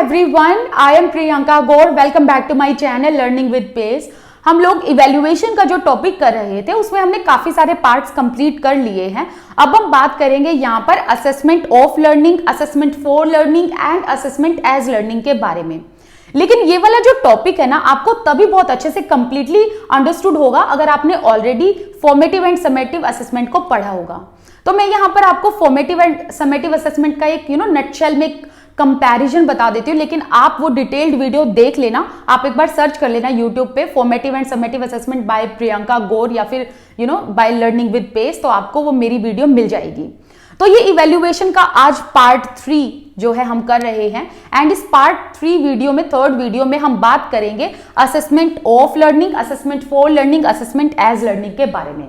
everyone, I am Priyanka Gaur. Welcome back to my channel Learning with Pace. हम लोग evaluation का जो topic कर रहे थे उसमें हमने काफी सारे पार्ट्स कंप्लीट कर लिए हैं. अब हम बात करेंगे यहाँ पर assessment of learning, assessment for learning and assessment as learning के बारे में. लेकिन ये वाला जो टॉपिक है ना, आपको तभी बहुत अच्छे से कंप्लीटली अंडरस्टूड होगा अगर आपने already formative and summative assessment को पढ़ा होगा. तो मैं यहाँ पर आपको फॉर्मेटिव एंड समेटिव असेसमेंट का एक नटशेल में कंपैरिजन बता देती हूँ, लेकिन आप वो डिटेल्ड वीडियो देख लेना. आप एक बार सर्च कर लेना यूट्यूब पे formative and summative assessment by Priyanka Gaur या फिर बाय लर्निंग विद पेस, तो आपको वो मेरी वीडियो मिल जाएगी. तो ये इवेल्युएशन का आज पार्ट 3 जो है हम कर रहे हैं. एंड इस पार्ट 3 वीडियो में, थर्ड वीडियो में हम बात करेंगे assessment of learning, assessment for learning, assessment as learning के बारे में.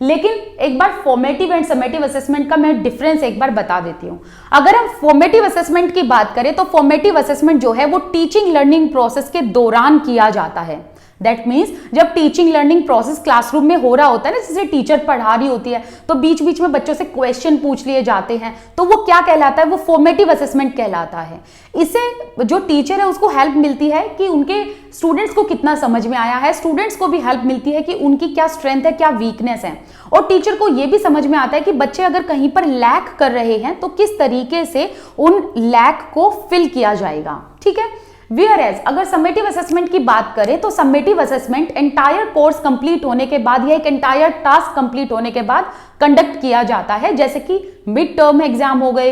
लेकिन एक बार फॉर्मेटिव एंड समेटिव असेसमेंट का मैं डिफरेंस एक बार बता देती हूं. अगर हम फॉर्मेटिव असेसमेंट की बात करें तो फॉर्मेटिव असेसमेंट जो है वो टीचिंग लर्निंग प्रोसेस के दौरान किया जाता है. दैट मीन्स जब टीचिंग लर्निंग प्रोसेस क्लासरूम में हो रहा होता है ना, जैसे टीचर पढ़ा रही होती है तो बीच बीच में बच्चों से क्वेश्चन पूछ लिए जाते हैं, तो वो क्या कहलाता है, वो फॉर्मेटिव असेसमेंट कहलाता है. इससे जो टीचर है उसको हेल्प मिलती है कि उनके स्टूडेंट्स को कितना समझ में आया है, स्टूडेंट्स को भी हेल्प मिलती है कि उनकी क्या स्ट्रेंथ है, क्या वीकनेस है, और टीचर को ये भी समझ में आता है कि बच्चे अगर कहीं पर लैक कर रहे हैं तो किस तरीके से उन लैक को फिल किया जाएगा. ठीक है. Whereas अगर समेटिव असेसमेंट की बात करें तो summative assessment entire course complete होने के बाद या एक एंटायर टास्क कंप्लीट होने के बाद कंडक्ट किया जाता है, जैसे कि मिड टर्म एग्जाम हो गए,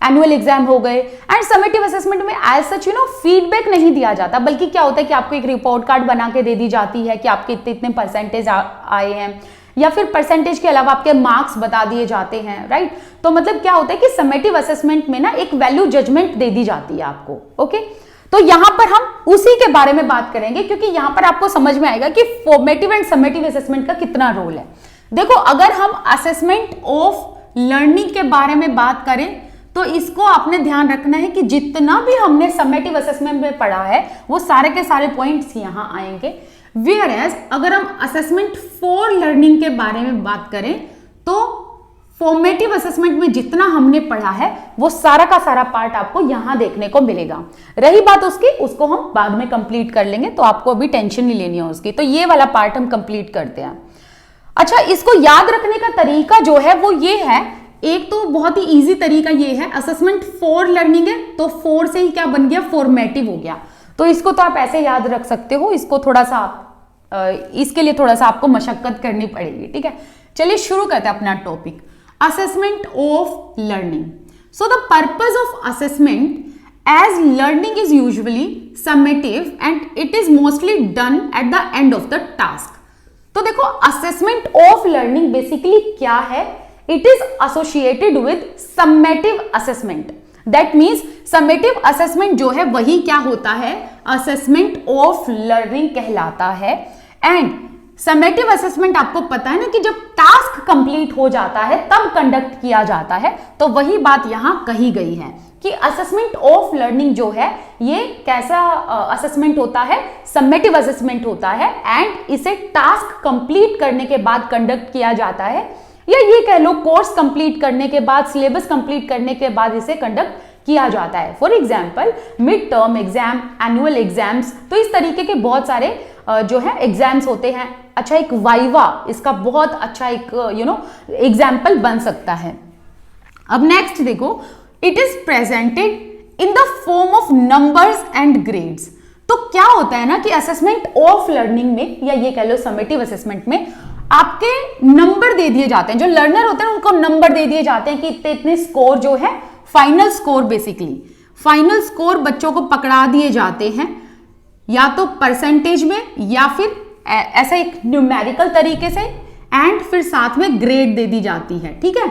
एनुअल एग्जाम हो गए. एंड समेटिव असेसमेंट में एज सच फीडबैक नहीं दिया जाता, बल्कि क्या होता है कि आपको एक रिपोर्ट कार्ड बना के दे दी जाती है कि आपके इतने इतने परसेंटेज आए हैं, या फिर परसेंटेज के अलावा आपके मार्क्स बता दिए जाते हैं. राइट. तो मतलब क्या होता है कि समेटिव असेसमेंट में ना एक वैल्यू जजमेंट दे दी जाती है आपको. ओके. तो यहां पर हम उसी के बारे में बात करेंगे, क्योंकि यहां पर आपको समझ में आएगा कि फॉर्मेटिव एंड समेटिव असेसमेंट का कितना रोल है. देखो, अगर हम असेसमेंट ऑफ लर्निंग के बारे में बात करें तो इसको आपने ध्यान रखना है कि जितना भी हमने समेटिव असेसमेंट में पढ़ा है वो सारे के सारे पॉइंट्स यहां आएंगे. Whereas अगर हम असेसमेंट फॉर लर्निंग के बारे में बात करें तो फॉर्मेटिव असेसमेंट में जितना हमने पढ़ा है वो सारा का सारा पार्ट आपको यहां देखने को मिलेगा. रही बात उसको हम बाद में कंप्लीट कर लेंगे, तो आपको अभी टेंशन नहीं लेनी है उसकी. तो ये वाला पार्ट हम कंप्लीट करते हैं. अच्छा, इसको याद रखने का तरीका जो है वो ये है, एक तो बहुत ही इजी तरीका ये है, असेसमेंट फॉर लर्निंग है तो फॉर से ही क्या बन गया, फॉर्मेटिव हो गया. तो इसको तो आप ऐसे याद रख सकते हो. इसको थोड़ा सा इसके लिए थोड़ा सा आपको मशक्कत करनी पड़ेगी. ठीक है. चलिए शुरू करते हैं अपना topic, assessment of learning. So the purpose of assessment as learning is usually summative and it is mostly done at the end of the task. तो देखो, assessment of learning basically क्या है, it is associated with summative assessment. That means summative assessment जो है वही क्या होता है, assessment of learning कहलाता है. And समेटिव असेसमेंट आपको पता है ना कि जब टास्क कंप्लीट हो जाता है तब कंडक्ट किया जाता है. तो वही बात यहां कही गई है कि असेसमेंट ऑफ लर्निंग जो है ये कैसा असेसमेंट होता है, समेटिव असेसमेंट होता है. एंड इसे टास्क कंप्लीट करने के बाद कंडक्ट किया जाता है, या ये कह लो कोर्स कंप्लीट करने के बाद, सिलेबस कंप्लीट करने के बाद इसे कंडक्ट किया जाता है. For example mid term exam, annual exams, तो इस तरीके के बहुत सारे जो है एग्जाम्स होते हैं. अच्छा, एक वाइवा इसका बहुत अच्छा एक एग्जाम्पल बन सकता है. अब नेक्स्ट देखो, it is presented in the form of numbers and grades. तो क्या होता है ना कि असेसमेंट ऑफ लर्निंग में, या ये कह लो समेटिव असेसमेंट में, आपके नंबर दे दिए जाते हैं. जो लर्नर होते हैं उनको नंबर दे दिए जाते हैं कि इतने इतने स्कोर जो है, final score, basically final score बच्चों को पकड़ा दिए जाते हैं, या तो परसेंटेज में या फिर ऐसा एक न्यूमेरिकल तरीके से, एंड फिर साथ में ग्रेड दे दी जाती है. ठीक है.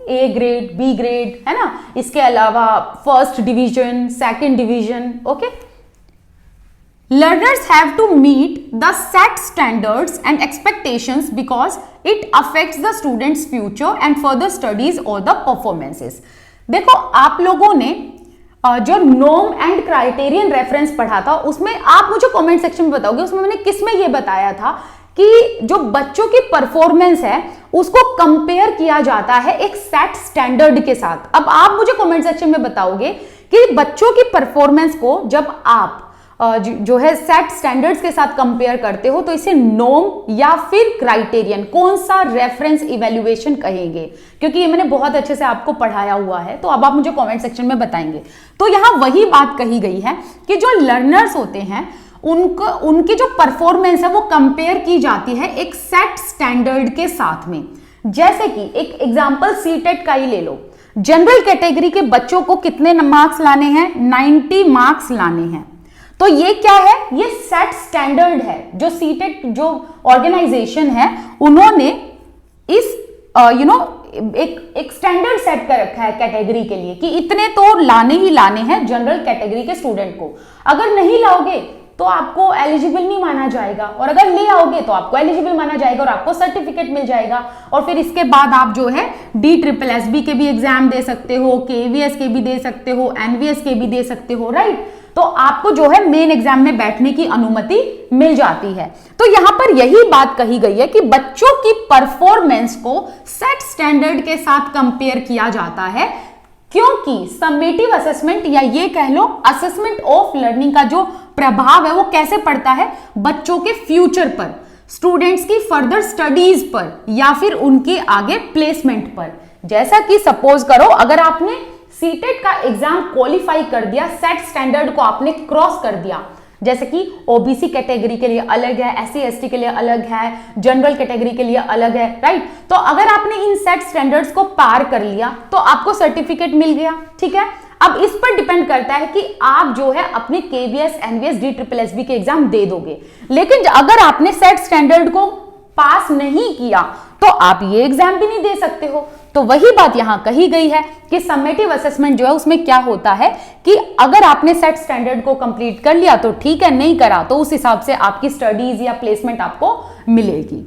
ए ग्रेड, बी ग्रेड, है ना. इसके अलावा first division, second division. Okay. Learners have to meet the set standards and expectations because it affects the students' future and further studies or the performances. देखो, आप लोगों ने जो नॉर्म एंड क्राइटेरियन रेफरेंस पढ़ा था उसमें आप मुझे कमेंट सेक्शन में बताओगे उसमें मैंने किस में ये बताया था कि जो बच्चों की परफॉर्मेंस है उसको कंपेयर किया जाता है एक सेट स्टैंडर्ड के साथ। अब आप मुझे कमेंट सेक्शन में बताओगे कि बच्चों की परफॉर्मेंस को जब आप जो है सेट स्टैंडर्ड्स के साथ कंपेयर करते हो तो इसे नॉर्म या फिर क्राइटेरियन, कौन सा रेफरेंस इवैल्यूएशन कहेंगे, क्योंकि ये मैंने बहुत अच्छे से आपको पढ़ाया हुआ है। तो अब आप मुझे कमेंट सेक्शन में बताएंगे। तो यहां वही बात कही गई है कि जो लर्नर्स होते हैं उनकी जो परफॉर्मेंस है वो कंपेयर की जाती है एक सेट स्टैंडर्ड के साथ में। जैसे कि एक एग्जांपल सीटेट का ही ले लो। जनरल कैटेगरी के बच्चों को कितने मार्क्स लाने हैं? 90 मार्क्स लाने हैं। तो ये क्या है? ये सेट स्टैंडर्ड है जो सीटेट जो ऑर्गेनाइजेशन है उन्होंने इस एक स्टैंडर्ड सेट कर रखा है कैटेगरी के लिए कि इतने तो लाने ही लाने हैं जनरल कैटेगरी के स्टूडेंट को। अगर नहीं लाओगे तो आपको एलिजिबल नहीं माना जाएगा, और अगर ले आओगे तो आपको एलिजिबल माना जाएगा और आपको सर्टिफिकेट मिल जाएगा। और फिर इसके बाद आप जो है DSSB के भी एग्जाम दे सकते हो, KVS के भी दे सकते हो, NVS के भी दे सकते हो, राइट। तो आपको जो है मेन एग्जाम में बैठने की अनुमति मिल जाती है। तो यहां पर यही बात कही गई है कि बच्चों की परफॉर्मेंस को सेट स्टैंडर्ड के साथ कंपेयर किया जाता है, क्योंकि समेटिव असेसमेंट या ये कह लो असेसमेंट ऑफ लर्निंग का जो प्रभाव है वो कैसे पड़ता है? बच्चों के फ्यूचर पर, स्टूडेंट्स की फर्दर स्टडीज पर या फिर उनके आगे प्लेसमेंट पर। जैसा कि सपोज करो अगर आपने सीटेट का एग्जाम क्वालिफाई कर दिया, सेट स्टैंडर्ड को आपने क्रॉस कर दिया, जैसे कि ओबीसी कैटेगरी के लिए अलग है, SC/ST के लिए अलग है, जनरल कैटेगरी के लिए अलग है, राइट। तो अगर आपने इन सेट स्टैंडर्ड्स को पार कर लिया तो आपको सर्टिफिकेट मिल गया, ठीक है। अब इस पर डिपेंड करता है कि आप जो है अपने KVS, NVS, DSSB के एग्जाम दे दोगे। लेकिन अगर आपने सेट स्टैंडर्ड को पास नहीं किया तो आप ये एग्जाम भी नहीं दे सकते हो। तो वही बात यहां कही गई है कि समेटिव असेसमेंट जो है उसमें क्या होता है कि अगर आपने सेट स्टैंडर्ड को कंप्लीट कर लिया तो ठीक है, नहीं करा तो उस हिसाब से आपकी स्टडीज या प्लेसमेंट आपको मिलेगी।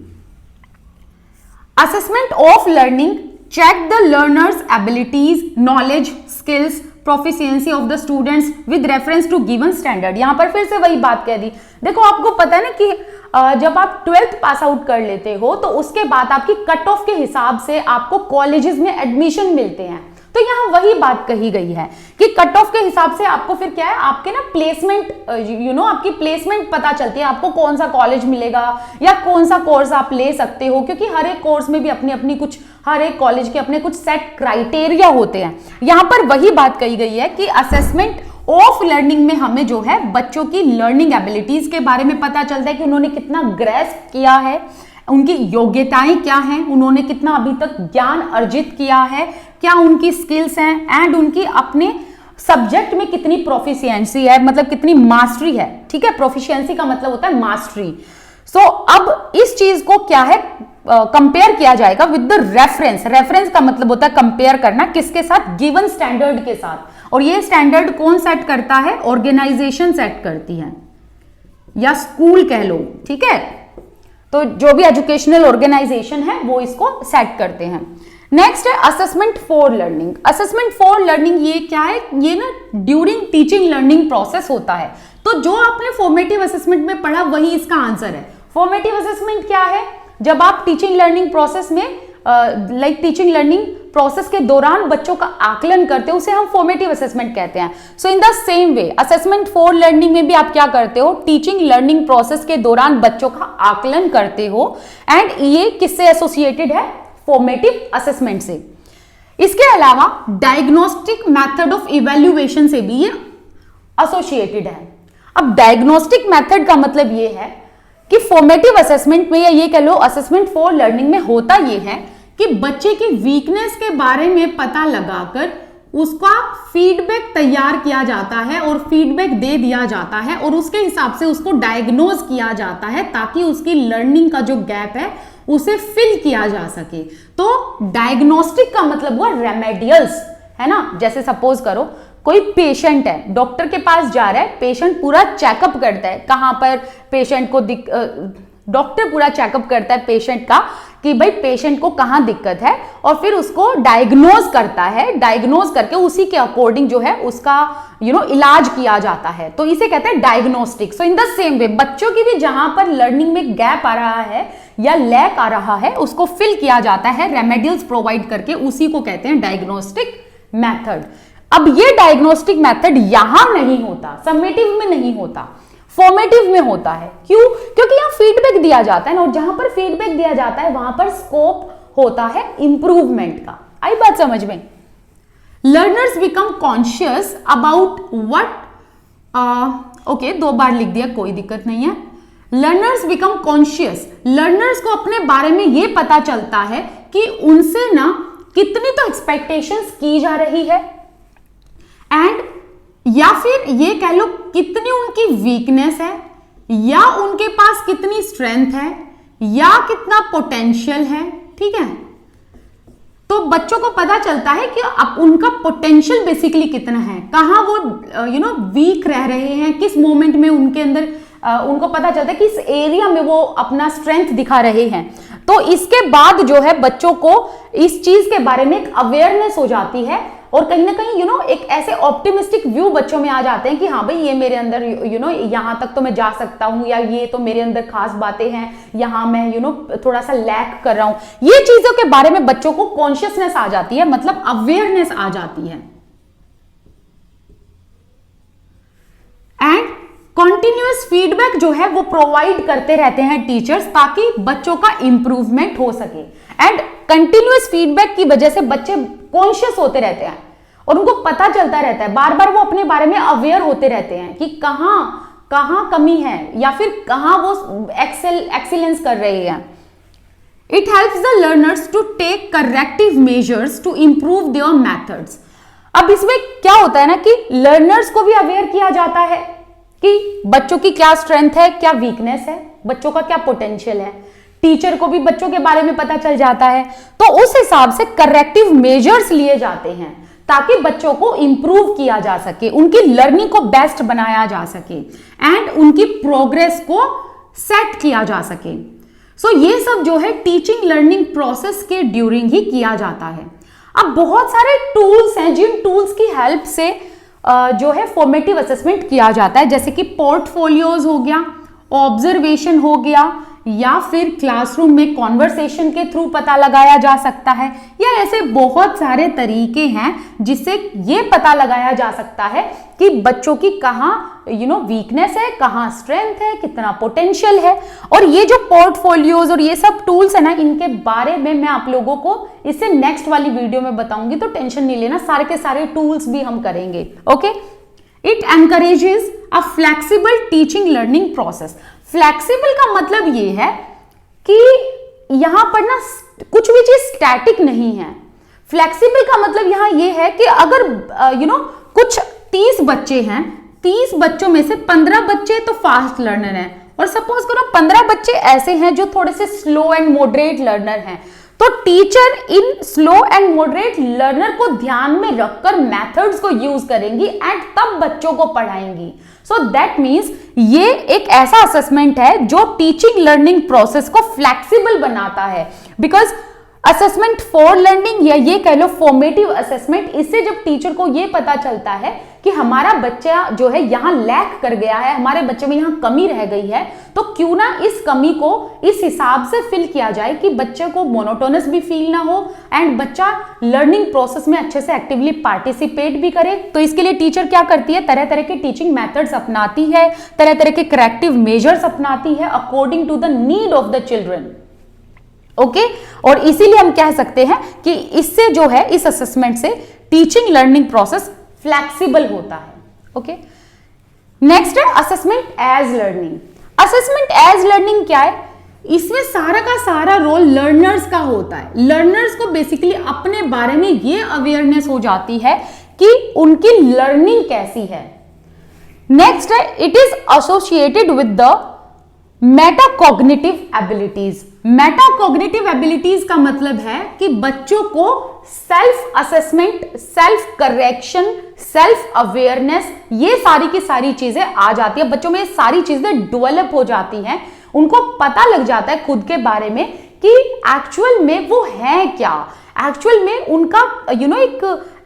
Assessment of learning check the learners abilities, knowledge, skills, proficiency of the students with reference to given standard. यहां पर फिर से वही बात कह दी। देखो आपको पता है ना कि जब आप 12th पास आउट कर लेते हो तो उसके बाद आपकी कट ऑफ के हिसाब से आपको कॉलेजेस में एडमिशन मिलते हैं। तो यहां वही बात कही गई है कि कट ऑफ के हिसाब से आपको फिर क्या है, आपके ना प्लेसमेंट आपकी प्लेसमेंट पता चलती है, आपको कौन सा कॉलेज मिलेगा या कौन सा कोर्स आप ले सकते हो, क्योंकि हर एक कोर्स में भी अपनी अपनी कुछ, हर एक कॉलेज के अपने कुछ सेट क्राइटेरिया होते हैं। यहां पर वही बात कही गई है कि असेसमेंट ऑफ लर्निंग में हमें जो है बच्चों की लर्निंग एबिलिटीज के बारे में पता चलता है कि उन्होंने कितना ग्रेस्प किया है, उनकी योग्यताएं क्या हैं, उन्होंने कितना अभी तक ज्ञान अर्जित किया है, क्या उनकी स्किल्स हैं, एंड उनकी अपने सब्जेक्ट में कितनी प्रोफिशिएंसी है, मतलब कितनी मास्टरी है, ठीक है। प्रोफिशिएंसी का मतलब होता है मास्टरी। सो अब इस चीज को क्या है, कंपेयर किया जाएगा विद द रेफरेंस। रेफरेंस का मतलब होता है कंपेयर करना, किसके साथ? गिवन स्टैंडर्ड के साथ। और ये स्टैंडर्ड कौन सेट करता है? ऑर्गेनाइजेशन सेट करती है या स्कूल कह लो, ठीक है। तो जो भी एजुकेशनल ऑर्गेनाइजेशन है वो इसको सेट करते हैं। नेक्स्ट है assessment for learning. Assessment for learning ये क्या है? ये ना ड्यूरिंग टीचिंग लर्निंग प्रोसेस होता है। तो जो आपने फॉर्मेटिव असेसमेंट में पढ़ा वही इसका आंसर है। फॉर्मेटिव असेसमेंट क्या है? जब आप टीचिंग लर्निंग प्रोसेस में टीचिंग लर्निंग प्रोसेस के दौरान बच्चों का आकलन करते हो, उसे हम फॉर्मेटिव असेसमेंट कहते हैं। So in the same way assessment for learning में भी आप क्या करते हो? टीचिंग लर्निंग प्रोसेस के दौरान बच्चों का आकलन करते हो, एंड ये किससे एसोसिएटेड है? फॉर्मेटिव असेसमेंट से। इसके अलावा डायग्नोस्टिक मेथड ऑफ इवैल्यूएशन से भी ये एसोसिएटेड है। अब डायग्नोस्टिक मेथड का मतलब ये है कि फॉर्मेटिव असेसमेंट में या ये कह लो असेसमेंट फॉर लर्निंग में होता ये है कि बच्चे की वीकनेस के बारे में पता लगाकर उसका फीडबैक तैयार किया जाता है और फीडबैक दे दिया जाता है और उसके हिसाब से उसको डायग्नोज किया जाता है ताकि उसकी लर्निंग का जो गैप है उसे फिल किया जा सके। तो डायग्नोस्टिक का मतलब हुआ रेमेडियल्स, है ना। जैसे सपोज करो कोई पेशेंट है, डॉक्टर के पास जा रहा है, पेशेंट पूरा चेकअप करता है, कहां पर पेशेंट को डॉक्टर पूरा चेकअप करता है पेशेंट का कि भाई पेशेंट को कहाँ दिक्कत है और फिर उसको डायग्नोज करता है, डायग्नोज करके उसी के अकॉर्डिंग जो है उसका इलाज किया जाता है, तो इसे कहते हैं diagnostic. So in the same वे बच्चों की भी जहां पर लर्निंग में गैप आ रहा है या लैक आ रहा है उसको फिल किया जाता है रेमेडियल्स प्रोवाइड करके, उसी को कहते हैं डायग्नोस्टिक मेथड। अब ये डायग्नोस्टिक मेथड यहां नहीं होता, समेटिव में नहीं होता, फॉर्मेटिव में होता है। क्यों? क्योंकि यहां फीडबैक दिया जाता है ना, और जहां पर फीडबैक दिया जाता है वहां पर स्कोप होता है इंप्रूवमेंट का। आई बात समझ में? Learners become conscious about what, okay 2 बार लिख दिया, कोई दिक्कत नहीं है। लर्नर्स बिकम कॉन्शियस, लर्नर्स को अपने बारे में यह पता चलता है कि उनसे ना कितनी तो एक्सपेक्टेशंस की जा रही है, एंड या फिर ये कह लो कितनी उनकी वीकनेस है, या उनके पास कितनी स्ट्रेंथ है, या कितना पोटेंशियल है। ठीक है, तो बच्चों को पता चलता है कि अब उनका पोटेंशियल बेसिकली कितना है, कहां वो वीक रह रहे हैं, किस मोमेंट में उनके अंदर उनको पता चलता है किस एरिया में वो अपना स्ट्रेंथ दिखा रहे हैं। तो इसके बाद जो है बच्चों को इस चीज के बारे में एक अवेयरनेस हो जाती है, और कहीं ना कहीं एक ऐसे ऑप्टिमिस्टिक व्यू बच्चों में आ जाते हैं कि हाँ भाई ये मेरे अंदर यहां तक तो मैं जा सकता हूं, या ये तो मेरे अंदर खास बातें हैं, यहां मैं थोड़ा सा लैक कर रहा हूं। ये चीजों के बारे में बच्चों को कॉन्शियसनेस आ जाती है, मतलब अवेयरनेस आ जाती है। एंड कॉन्टिन्यूअस फीडबैक जो है वो प्रोवाइड करते रहते हैं टीचर्स, ताकि बच्चों का इंप्रूवमेंट हो सके। एंड कंटिन्यूअस फीडबैक की वजह से बच्चे कॉन्शियस होते रहते हैं और उनको पता चलता रहता है, बार बार वो अपने बारे में अवेयर होते रहते हैं कि कहां कमी है, या फिर कहां वो एक्सीलेंस कर रहे हैं। It helps the learners to take corrective measures to improve their methods. अब इसमें क्या होता है ना कि लर्नर्स को भी अवेयर किया जाता है कि बच्चों की क्या स्ट्रेंथ है, क्या वीकनेस है, बच्चों का क्या पोटेंशियल है। टीचर को भी बच्चों के बारे में पता चल जाता है, तो उस हिसाब से करेक्टिव मेजर्स लिए जाते हैं ताकि बच्चों को इंप्रूव किया जा सके, उनकी लर्निंग को बेस्ट बनाया जा सके, एंड उनकी प्रोग्रेस को सेट किया जा सके। सो ये सब जो है टीचिंग लर्निंग प्रोसेस के ड्यूरिंग ही किया जाता है। अब बहुत सारे टूल्स हैं जिन टूल्स की हेल्प से जो है फॉर्मेटिव असेसमेंट किया जाता है, जैसे कि पोर्टफोलियोज हो गया, ऑब्जर्वेशन हो गया, या फिर क्लासरूम में कॉन्वर्सेशन के थ्रू पता लगाया जा सकता है, या ऐसे बहुत सारे तरीके हैं जिससे ये पता लगाया जा सकता है कि बच्चों की कहाँ वीकनेस है, कहाँ स्ट्रेंथ है, कितना पोटेंशियल है। और ये जो पोर्टफोलियोज और ये सब टूल्स है ना, इनके बारे में मैं आप लोगों को इससे नेक्स्ट वाली वीडियो में बताऊंगी, तो टेंशन नहीं लेना, सारे के सारे टूल्स भी हम करेंगे। Okay, it encourages a flexible teaching learning process. Flexible का मतलब ये है कि यहां पर ना कुछ भी चीज स्टैटिक नहीं है। फ्लेक्सिबल का मतलब यहां ये है कि अगर कुछ 30 बच्चे हैं, 30 बच्चों में से 15 बच्चे तो फास्ट लर्नर हैं, और सपोज करो 15 बच्चे ऐसे हैं जो थोड़े से स्लो एंड मॉडरेट लर्नर हैं, तो teacher in slow and moderate learner को ध्यान में रखकर मेथड्स को यूज करेंगी एंड तब बच्चों को पढ़ाएंगी। सो दैट मीन्स ये एक ऐसा असेसमेंट है जो टीचिंग लर्निंग प्रोसेस को फ्लेक्सिबल बनाता है, बिकॉज असेसमेंट फॉर लर्निंग या ये कह लो फॉर्मेटिव असेसमेंट, इससे जब टीचर को ये पता चलता है कि हमारा बच्चा जो है यहाँ लैक कर गया है, हमारे बच्चे में यहाँ कमी रह गई है, तो क्यों ना इस कमी को इस हिसाब से फिल किया जाए कि बच्चे को मोनोटोनस भी फील ना हो एंड बच्चा लर्निंग प्रोसेस में अच्छे से एक्टिवली पार्टिसिपेट भी करे। तो इसके लिए टीचर क्या करती है, तरह तरह के टीचिंग मेथड्स अपनाती है, तरह तरह के करेक्टिव मेजर्स अपनाती है according to the need of the children. Okay, और इसीलिए हम कह सकते हैं कि इससे जो है इस असेसमेंट से टीचिंग लर्निंग प्रोसेस फ्लेक्सिबल होता है। ओके, नेक्स्ट है assessment as learning. Assessment as learning क्या है? इसमें सारा का सारा रोल लर्नर्स का होता है। लर्नर्स को बेसिकली अपने बारे में ये अवेयरनेस हो जाती है कि उनकी लर्निंग कैसी है। नेक्स्ट है it is associated with the metacognitive abilities. Metacognitive abilities का मतलब है कि बच्चों को self assessment, self correction, self awareness, ये सारी की सारी चीजें आ जाती है बच्चों में। ये सारी चीजें डेवलप हो जाती हैं, उनको पता लग जाता है खुद के बारे में कि एक्चुअल में वो है क्या, एक्चुअल में उनका एक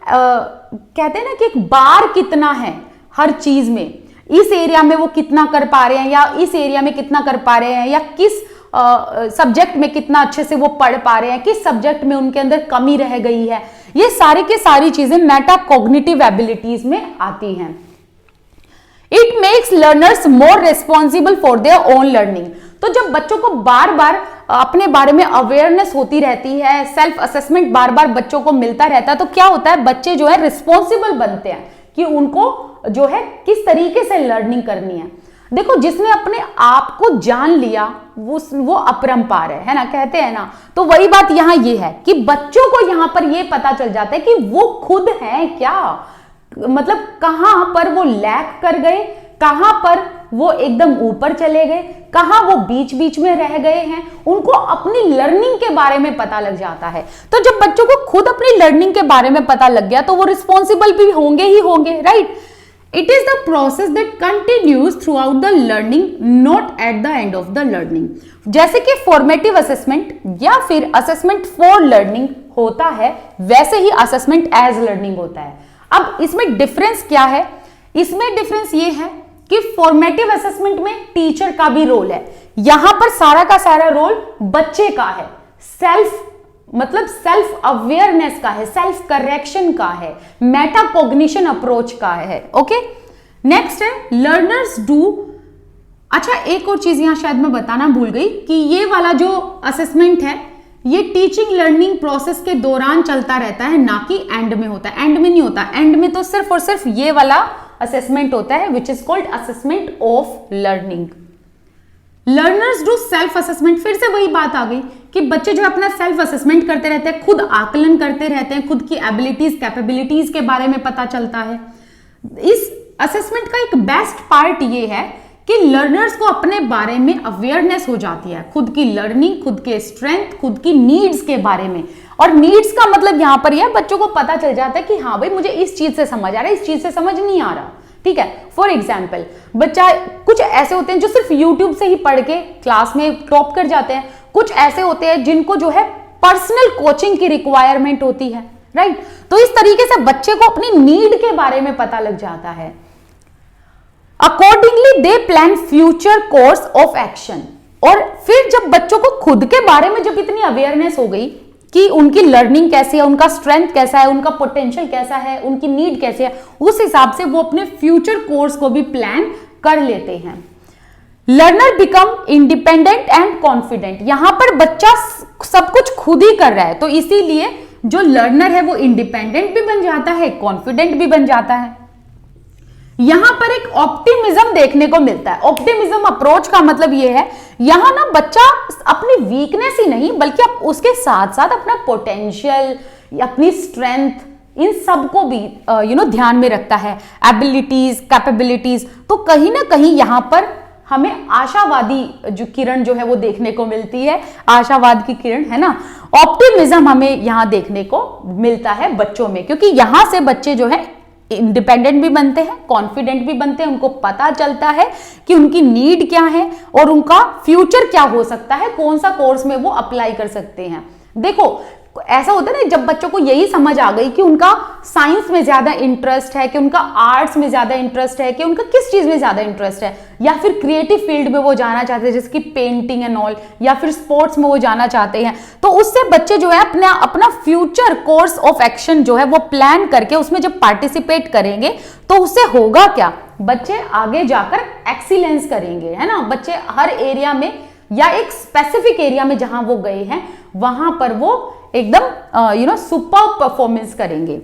कहते हैं ना कि एक बार कितना है हर चीज में, इस एरिया में वो कितना कर पा रहे हैं या इस एरिया में कितना कर पा रहे हैं, या किस सब्जेक्ट में कितना अच्छे से वो पढ़ पा रहे हैं, किस सब्जेक्ट में उनके अंदर कमी रह गई है। ये सारी की सारी चीजें मेटा कॉग्निटिव एबिलिटीज में आती हैं। It makes learners more responsible for their own learning. तो जब बच्चों को बार बार अपने बारे में अवेयरनेस होती रहती है, सेल्फ असेसमेंट बार बार बच्चों को मिलता रहता है, तो क्या होता है, बच्चे जो है रिस्पॉन्सिबल बनते हैं कि उनको जो है किस तरीके से लर्निंग करनी है। देखो, जिसने अपने आप को जान लिया वो अपरंपार है ना, कहते हैं ना। तो वही बात यहां ये है कि बच्चों को यहां पर ये पता चल जाता है कि वो खुद है क्या, मतलब कहां पर वो लैक कर गए, कहां पर वो एकदम ऊपर चले गए, कहां वो बीच बीच में रह गए हैं, उनको अपनी लर्निंग के बारे में पता लग जाता है। तो जब बच्चों को खुद अपनी लर्निंग के बारे में पता लग गया तो वो रिस्पॉन्सिबल भी होंगे ही होंगे, right. It is the process that continues throughout the learning, not at the end of the learning. जैसे कि फॉर्मेटिव असेसमेंट या फिर असेसमेंट फॉर लर्निंग होता है, वैसे ही असेसमेंट एज लर्निंग होता है। अब इसमें डिफरेंस क्या है? इसमें डिफरेंस ये है कि फॉर्मेटिव असेसमेंट में टीचर का भी रोल है, यहां पर सारा का सारा रोल बच्चे का है, सेल्फ अवेयरनेस का है, सेल्फ करेक्शन का है, मेटा कॉग्निशन अप्रोच का है। ओके, नेक्स्ट है लर्नर्स डू। अच्छा, एक और चीज यहां शायद मैं बताना भूल गई कि ये वाला जो असेसमेंट है ये टीचिंग लर्निंग प्रोसेस के दौरान चलता रहता है, ना कि एंड में होता है। एंड में नहीं होता, एंड में तो सिर्फ और सिर्फ ये वाला असेसमेंट होता है, which is called assessment of learning. Learners do self assessment, फिर से वही बात आ गई कि बच्चे जो अपना सेल्फ असेसमेंट करते रहते हैं, खुद आकलन करते रहते हैं, खुद की एबिलिटीज कैपेबिलिटीज के बारे में पता चलता है। इस असेसमेंट का एक बेस्ट पार्ट ये है कि लर्नर्स को अपने बारे में अवेयरनेस हो जाती है, खुद की लर्निंग, खुद के स्ट्रेंथ, खुद की नीड्स के बारे में। और नीड्स का मतलब यहां पर यह बच्चों को पता चल जाता है कि हाँ भाई, मुझे इस चीज से समझ आ रहा है, इस चीज से समझ नहीं आ रहा, ठीक है। फॉर एग्जाम्पल, बच्चा कुछ ऐसे होते हैं जो सिर्फ यूट्यूब से ही पढ़ के क्लास में टॉप कर जाते हैं, कुछ ऐसे होते हैं जिनको जो है पर्सनल कोचिंग की रिक्वायरमेंट होती है, राइट। तो इस तरीके से बच्चे को अपनी नीड के बारे में पता लग जाता है। Accordingly they plan future course of action. और फिर जब बच्चों को खुद के बारे में जब इतनी अवेयरनेस हो गई कि उनकी लर्निंग कैसी है, उनका स्ट्रेंथ कैसा है, उनका पोटेंशियल कैसा है, उनकी नीड कैसी है, उस हिसाब से वो अपने फ्यूचर कोर्स को भी प्लान कर लेते हैं। Learner become independent and confident. यहां पर बच्चा सब कुछ खुद ही कर रहा है, तो इसीलिए जो लर्नर है वो इंडिपेंडेंट भी बन जाता है, कॉन्फिडेंट भी बन जाता है। यहां पर एक ऑप्टिमिज्म देखने को मिलता है। ऑप्टिमिज्म अप्रोच का मतलब यह है, यहां ना बच्चा अपनी वीकनेस ही नहीं बल्कि उसके साथ साथ अपना पोटेंशियल, अपनी स्ट्रेंथ, इन सबको भी ध्यान में रखता है, एबिलिटीज, कैपेबिलिटीज। तो कहीं ना कहीं यहां पर हमें आशावादी जो किरण जो है वो देखने को मिलती है, आशावाद की किरण है ना, ऑप्टिमिज्म हमें यहां देखने को मिलता है बच्चों में, क्योंकि यहां से बच्चे जो है इंडिपेंडेंट भी बनते हैं, कॉन्फिडेंट भी बनते हैं, उनको पता चलता है कि उनकी नीड क्या है और उनका फ्यूचर क्या हो सकता है, कौन सा कोर्स में वो अप्लाई कर सकते हैं। देखो, ऐसा होता है ना, जब बच्चों को यही समझ आ गई कि उनका साइंस में ज्यादा इंटरेस्ट है, कि उनका आर्ट्स में ज्यादा इंटरेस्ट है, कि उनका किस चीज में ज्यादा इंटरेस्ट है, या फिर क्रिएटिव फील्ड में वो जाना चाहते हैं जैसे कि पेंटिंग एंड ऑल, या फिर स्पोर्ट्स में वो जाना चाहते हैं, तो उससे बच्चे जो है अपना फ्यूचर कोर्स ऑफ एक्शन जो है वो प्लान करके उसमें जब पार्टिसिपेट करेंगे तो उससे होगा क्या, बच्चे आगे जाकर एक्सीलेंस करेंगे, है ना। बच्चे हर एरिया में या एक स्पेसिफिक एरिया में जहां वो गए हैं वहां पर वो एकदम सुपर परफॉर्मेंस करेंगे।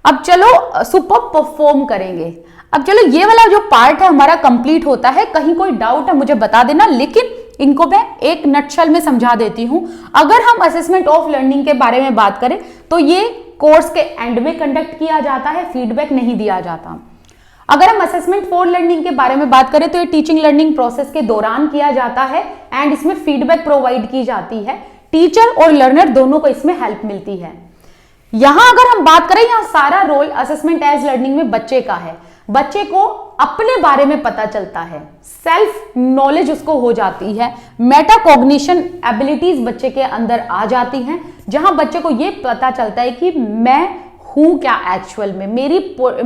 अब चलो सुपर परफॉर्म करेंगे। अब चलो ये वाला जो पार्ट है हमारा कंप्लीट होता है। कहीं कोई डाउट है मुझे बता देना, लेकिन इनको मैं एक नटशल में समझा देती हूं। अगर हम असेसमेंट ऑफ लर्निंग के बारे में बात करें तो ये कोर्स के एंड में कंडक्ट किया जाता है, फीडबैक नहीं दिया जाता। अगर हम असेसमेंट फॉर लर्निंग के बारे में बात करें तो ये टीचिंग लर्निंग प्रोसेस के दौरान किया जाता है एंड इसमें फीडबैक प्रोवाइड की जाती है। टीचर और लर्नर दोनों को इसमें हेल्प मिलती है। यहां अगर हम बात करें, यहां सारा रोल असेसमेंट एज लर्निंग में बच्चे का है। बच्चे को अपने बारे में पता चलता है, सेल्फ नॉलेज उसको हो जाती है, मेटाकॉग्निशन एबिलिटीज बच्चे के अंदर आ जाती हैं, जहां बच्चे को यह पता चलता है कि मैं हूं क्या एक्चुअल में,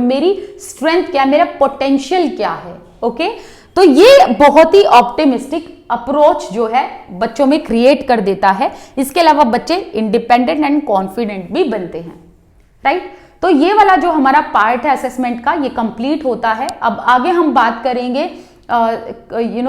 मेरी स्ट्रेंथ क्या, मेरा पोटेंशियल क्या है। ओके, तो ये बहुत ही ऑप्टिमिस्टिक अप्रोच जो है बच्चों में क्रिएट कर देता है। इसके अलावा बच्चे इंडिपेंडेंट एंड कॉन्फिडेंट भी बनते हैं, राइट। तो ये वाला जो हमारा पार्ट है असेसमेंट का, ये कंप्लीट होता है। अब आगे हम बात करेंगे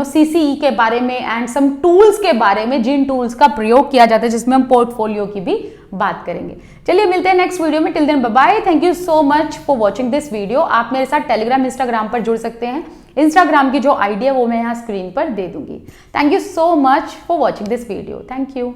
सीसीई के बारे में एंड सम टूल्स के बारे में, जिन टूल्स का प्रयोग किया जाता है, जिसमें हम पोर्टफोलियो की भी बात करेंगे। चलिए मिलते हैं नेक्स्ट वीडियो में। Till then bye bye, thank you so much for watching this video. आप मेरे साथ टेलीग्राम इंस्टाग्राम पर जुड़ सकते हैं। इंस्टाग्राम की जो आईडी है वो मैं यहाँ स्क्रीन पर दे दूंगी। Thank you so much for watching this video. Thank you.